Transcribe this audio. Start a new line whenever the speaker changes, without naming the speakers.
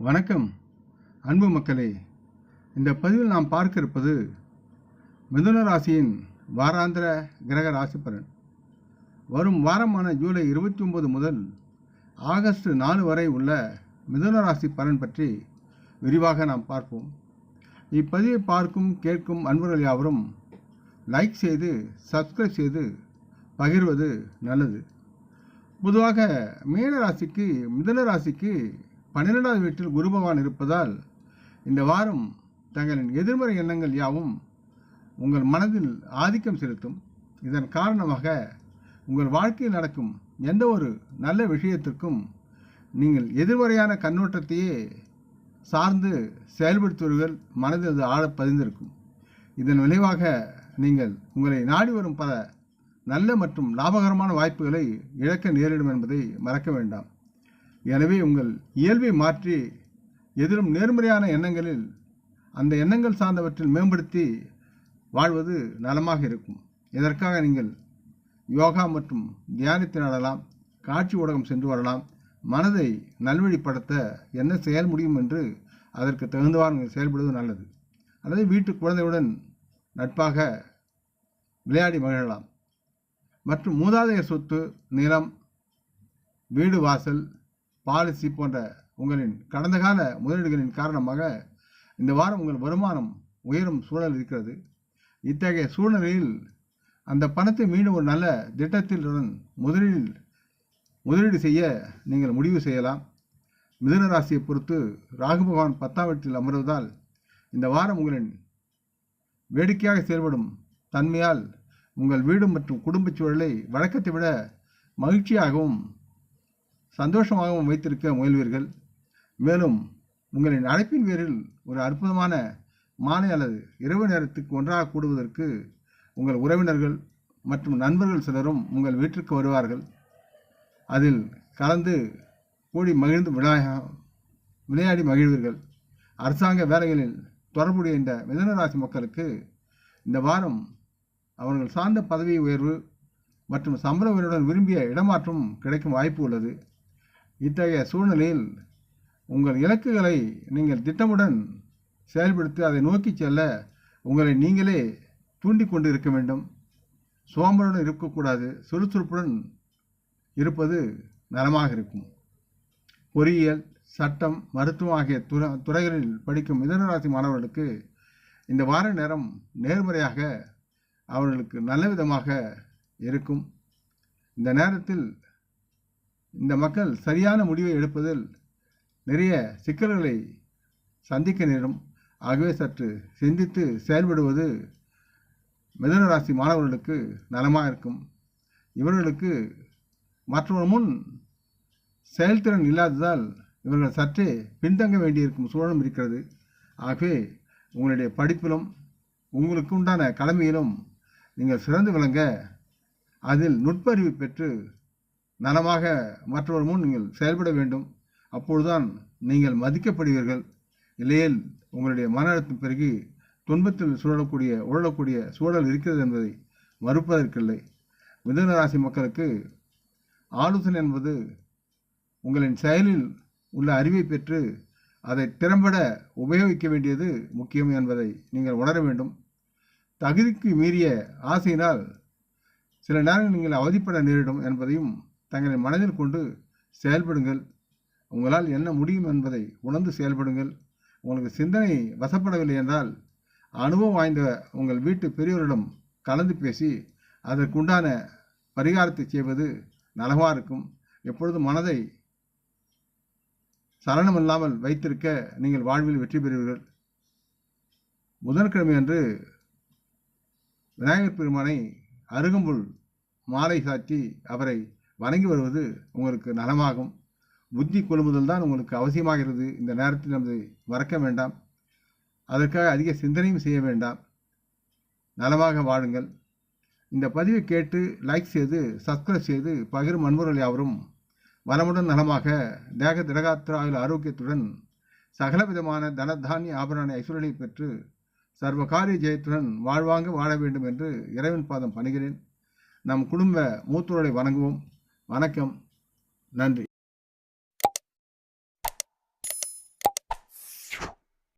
வணக்கம் அன்பு மக்களே. இந்த பதிவில் நாம் பார்க்க இருப்பது மிதுன ராசியின் வாராந்திர கிரக ராசி பலன். வரும் வாரமான ஜூலை 29 முதல் ஆகஸ்ட் 4 வரை உள்ள மிதுன ராசி பலன் பற்றி விரிவாக நாம் பார்ப்போம். இப்பதிவை பார்க்கும் கேட்கும் அன்பர்கள் யாவரும் லைக் செய்து சப்ஸ்கிரைப் செய்து பகிர்வது நல்லது. பொதுவாக மீன ராசிக்கு மிதுன ராசிக்கு 12வது வீட்டில் குரு பகவான் இருப்பதால் இந்த வாரம் தங்களின் எதிர்மறை எண்ணங்கள் யாவும் உங்கள் மனதில் ஆதிக்கம் செலுத்தும். இதன் காரணமாக உங்கள் வாழ்க்கையில் நடக்கும் எந்த ஒரு நல்ல விஷயத்திற்கும் நீங்கள் எதிர்மறையான கண்ணோட்டத்தையே சார்ந்து செயல்படுத்துவீர்கள். மனதில் அது ஆழ பதிந்திருக்கும். இதன் விளைவாக நீங்கள் உங்களை நாடி வரும் பல நல்ல மற்றும் லாபகரமான வாய்ப்புகளை இழக்க நேரிடும் என்பதை மறக்க வேண்டாம். எனவே உங்கள் இயல்பை மாற்றி எதிரும் நேர்மறையான எண்ணங்களில் அந்த எண்ணங்கள் சார்ந்தவற்றில் மேம்படுத்தி வாழ்வது நலமாக இருக்கும். இதற்காக நீங்கள் யோகா மற்றும் தியானத்தை நாடலாம், காட்சி ஊடகம் சென்று வரலாம். மனதை நல்வழிப்படுத்த என்ன செயல் முடியும் என்று அதற்கு தகுந்தவாறு நீங்கள் செயல்படுவது நல்லது. அல்லது வீட்டு குழந்தையுடன் நட்பாக விளையாடி மகிழலாம். மற்றும் மூதாதையர் சொத்து, நிலம், வீடு வாசல், பாலிசி போன்ற உங்களின் கடந்த கால முதலீடுகளின் காரணமாக இந்த வாரம் உங்கள் வருமானம் உயரும் சூழல் இருக்கிறது. இத்தகைய சூழ்நிலையில் அந்த பணத்தை மீண்டும் ஒரு நல்ல திட்டத்திலுடன் முதலீடு செய்ய நீங்கள் முடிவு செய்யலாம். மிதுன ராசியை பொறுத்து ராகு பகவான் 10ஆம் வீட்டில் அமர்வதால் இந்த வாரம் உங்களின் வேடிக்கையாக செயல்படும் தன்மையால் உங்கள் வீடு மற்றும் குடும்பச் சூழலை வழக்கத்தை விட மகிழ்ச்சியாகவும் சந்தோஷமாகவும் வைத்திருக்க முயல்வீர்கள். மேலும் உங்களின் அழைப்பின் பேரில் ஒரு அற்புதமான மாலை அல்லது இரவு நேரத்துக்கு ஒன்றாக கூடுவதற்கு உங்கள் உறவினர்கள் மற்றும் நண்பர்கள் சிலரும் உங்கள் வீட்டிற்கு வருவார்கள். அதில் கலந்து கூடி மகிழ்ந்து விளையாடி மகிழ்வீர்கள். அரசாங்க வேலைகளில் தொடர்புடைய இந்த மிதுன ராசி மக்களுக்கு இந்த வாரம் அவர்கள் சார்ந்த பதவி உயர்வு மற்றும் சம்பள உயர்வுடன் விரும்பிய இடமாற்றம் கிடைக்கும் வாய்ப்பு உள்ளது. இத்தகைய சூழ்நிலையில் உங்கள் இலக்குகளை நீங்கள் திட்டமுடன் செயல்படுத்தி அதை நோக்கி செல்ல உங்களை நீங்களே தூண்டிக்கொண்டு இருக்க வேண்டும். சோம்பலுடன் இருக்கக்கூடாது. சுறுசுறுப்புடன் இருப்பது நலமாக இருக்கும். பொறியியல், சட்டம், மருத்துவம் ஆகிய துறைகளில் படிக்கும் மிதுன ராசி மாணவர்களுக்கு இந்த வார நேரம் நேர்மறையாக அவர்களுக்கு நல்ல விதமாக இருக்கும். இந்த நேரத்தில் இந்த மக்கள் சரியான முடிவை எடுப்பதில் நிறைய சிக்கல்களை சந்திக்க நேரும். ஆகவே சற்று சிந்தித்து செயல்படுவது மிதுன ராசி மாணவர்களுக்கு நலமாக இருக்கும். இவர்களுக்கு மற்றவர் முன் செயல்திறன் இல்லாததால் இவர்கள் சற்றே பின்தங்க வேண்டியிருக்கும் சூழலும் இருக்கிறது. ஆகவே உங்களுடைய படிப்பிலும் உங்களுக்கு உண்டான கடமையிலும் நீங்கள் சிறந்து விளங்க அதில் நுட்பறிவு பெற்று நலமாக மற்றவர் முன் நீங்கள் செயல்பட வேண்டும். அப்பொழுதுதான் நீங்கள் மதிக்கப்படுவீர்கள். இல்லையேல் உங்களுடைய மன அழுத்தம் பெருகி துன்பத்தில் உழலக்கூடிய சூழல் இருக்கிறது என்பதை மறுப்பதற்கில்லை. மிதுன ராசி மக்களுக்கு ஆலோசனை என்பது உங்களின் செயலில் உள்ள அறிவை பெற்று அதை திறம்பட உபயோகிக்க வேண்டியது முக்கியம் என்பதை நீங்கள் உணர வேண்டும். தகுதிக்கு மீறிய ஆசையினால் சில நேரங்கள் நீங்கள் அவதிப்பட நேரிடும் என்பதையும் தங்களை மனதில் கொண்டு செயல்படுங்கள். உங்களால் என்ன முடியும் என்பதை உணர்ந்து செயல்படுங்கள். உங்களுக்கு சிந்தனை வசப்படவில்லை என்றால் அனுபவம் வாய்ந்த உங்கள் வீட்டு பெரியவரிடம் கலந்து பேசி அதற்குண்டான பரிகாரத்தை செய்வது நலமாக இருக்கும். எப்பொழுதும் மனதை சலனமில்லாமல் வைத்திருக்க நீங்கள் வாழ்வில் வெற்றி பெறுவீர்கள். புதன்கிழமை அன்று விநாயகர் பெருமானை அருகம்புல் மாலை சாற்றி அவரை வணங்கி வருவது உங்களுக்கு நலமாகும். புத்தி கொள்முதல் தான் உங்களுக்கு அவசியமாகிறது. இந்த நேரத்தில் நமது மறக்க வேண்டாம். அதற்காக அதிக சிந்தனையும் செய்ய வேண்டாம். நலமாக வாழுங்கள். இந்த பதிவை கேட்டு லைக் செய்து சப்ஸ்கிரைப் செய்து பகிரும் அன்பர்கள் யாவரும் வளமுடன் நலமாக தேக திடகாத்திர ஆரோக்கியத்துடன் சகலவிதமான தனதானிய ஆபரண ஐஸ்வர்யனை பெற்று சர்வ காரிய ஜெயத்துடன் வாழ்வாங்க வாழ வேண்டும் என்று இறைவன் பாதம் பணிகிறேன். நம் குடும்ப மூத்தோரை வணங்குவோம். வணக்கம். நன்றி.